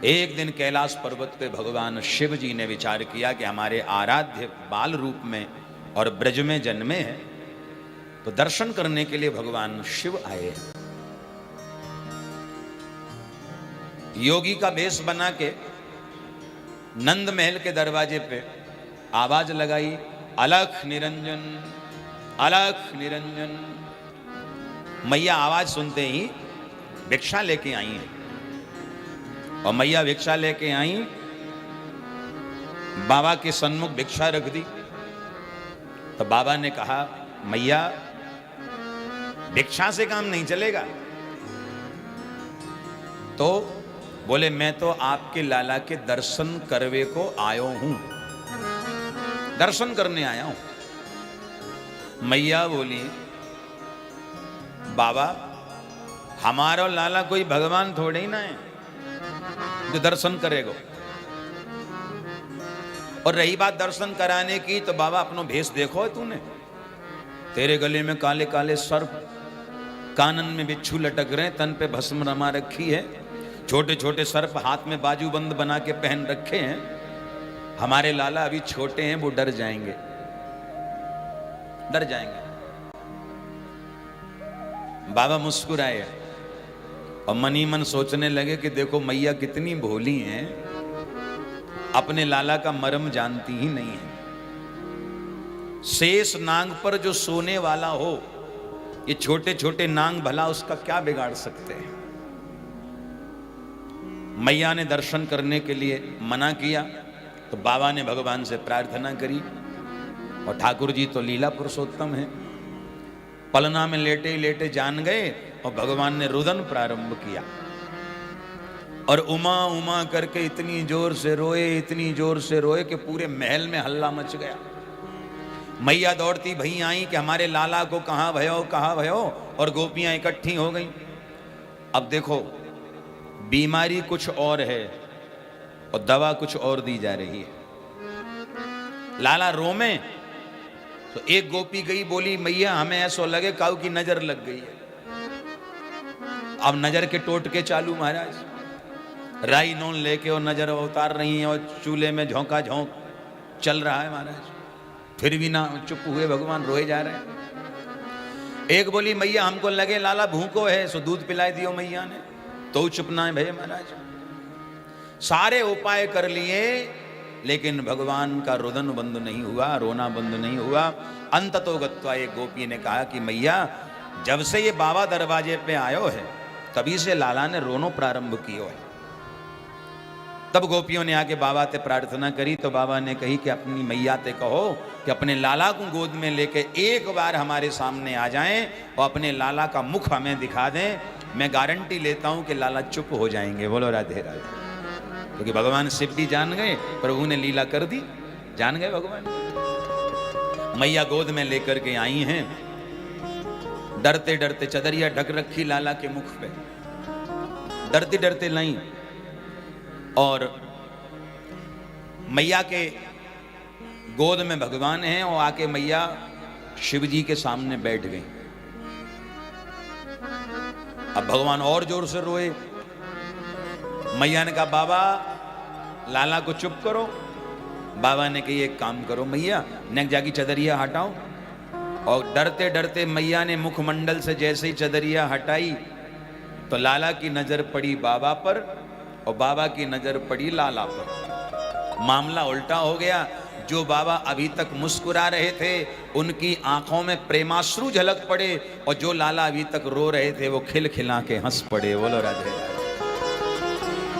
एक दिन कैलाश पर्वत पे भगवान शिव जी ने विचार किया कि हमारे आराध्य बाल रूप में और ब्रज में जन्मे हैं, तो दर्शन करने के लिए भगवान शिव आए हैं। योगी का वेश बना के नंद महल के दरवाजे पे आवाज लगाई, अलख निरंजन, अलख निरंजन। मैया आवाज सुनते ही भिक्षा लेके आई हैं, और मैया भिक्षा लेके आई, बाबा के सन्मुख भिक्षा रख दी। तो बाबा ने कहा, मैया भिक्षा से काम नहीं चलेगा। तो बोले, मैं तो आपके लाला के दर्शन करवे को आयो हूं, दर्शन करने आया हूं। मैया बोली, बाबा हमारा लाला कोई भगवान थोड़े ही ना है जो दर्शन करेगा। और रही बात दर्शन कराने की, तो बाबा अपनो भेष देखो है तूने, तेरे गले में काले काले सर्प, कानन में बिच्छू लटक रहे, तन पे भस्म रमा रखी है, छोटे छोटे सर्प हाथ में बाजूबंद बना के पहन रखे हैं। हमारे लाला अभी छोटे हैं, वो डर जाएंगे, डर जाएंगे। बाबा मुस्कुराए और मन ही मन सोचने लगे कि देखो मैया कितनी भोली हैं, अपने लाला का मर्म जानती ही नहीं है। शेष नांग पर जो सोने वाला हो, ये छोटे छोटे नांग भला उसका क्या बिगाड़ सकते हैं। मैया ने दर्शन करने के लिए मना किया, तो बाबा ने भगवान से प्रार्थना करी। और ठाकुर जी तो लीला पुरुषोत्तम है, पलना में लेटे ही लेटे जान गए और भगवान ने रुदन प्रारंभ किया। और उमा उमा करके इतनी जोर से रोए, इतनी जोर से रोए कि पूरे महल में हल्ला मच गया। मैया दौड़ती भई आई कि हमारे लाला को कहाँ भयो, कहाँ भयो, और गोपियां इकट्ठी हो गई। अब देखो बीमारी कुछ और है और दवा कुछ और दी जा रही है। लाला रोमे तो एक गोपी गई, बोली, मैया हमें ऐसा लगे काऊ की नजर लग गई है। अब नजर के टोटके चालू महाराज, राई नोन लेके और नजर उतार रही है, और चूल्हे में झोंका झोंक चल रहा है महाराज, फिर भी ना चुप हुए भगवान, रोए जा रहे हैं। एक बोली, मैया हमको लगे लाला भूखो है, सो दूध पिलाई दियो मैया ने, तो चुप ना है भैया महाराज। सारे उपाय कर लिए, लेकिन भगवान का रुदन बंद नहीं हुआ, रोना बंद नहीं हुआ। अंततो गत्वा एक गोपी ने कहा कि मैया जब से ये बाबा दरवाजे पे आयो है, तभी से लाला ने रोनो प्रारंभ कियो है। तब गोपियों ने आके बाबा से प्रार्थना करी, तो बाबा ने कही कि अपनी मैया से कहो कि अपने लाला को गोद में लेके एक बार हमारे सामने आ जाएं और अपने लाला का मुख हमें दिखा दें, मैं गारंटी लेता हूं कि लाला चुप हो जाएंगे। बोलो राधे राधे। क्योंकि भगवान शिव भी जान गए, प्रभु ने लीला कर दी, जान गए भगवान। मैया गोद में लेकर के आई हैं, डरते डरते चदरिया ढक रखी लाला के मुख पे, डरते डरते लाई, और मैया के गोद में भगवान हैं, और आके मैया शिव जी के सामने बैठ गई। अब भगवान और जोर से रोए। मैया ने कहा, बाबा लाला को चुप करो। बाबा ने कही, एक काम करो मैया, नेक जागी चदरिया हटाओ। और डरते डरते मैया ने मुखमंडल से जैसे ही चदरिया हटाई, तो लाला की नजर पड़ी बाबा पर, और बाबा की नजर पड़ी लाला पर। मामला उल्टा हो गया। जो बाबा अभी तक मुस्कुरा रहे थे, उनकी आंखों में प्रेमाश्रु झलक पड़े, और जो लाला अभी तक रो रहे थे, वो खिलखिला के हंस पड़े। बोलो राधे राधे।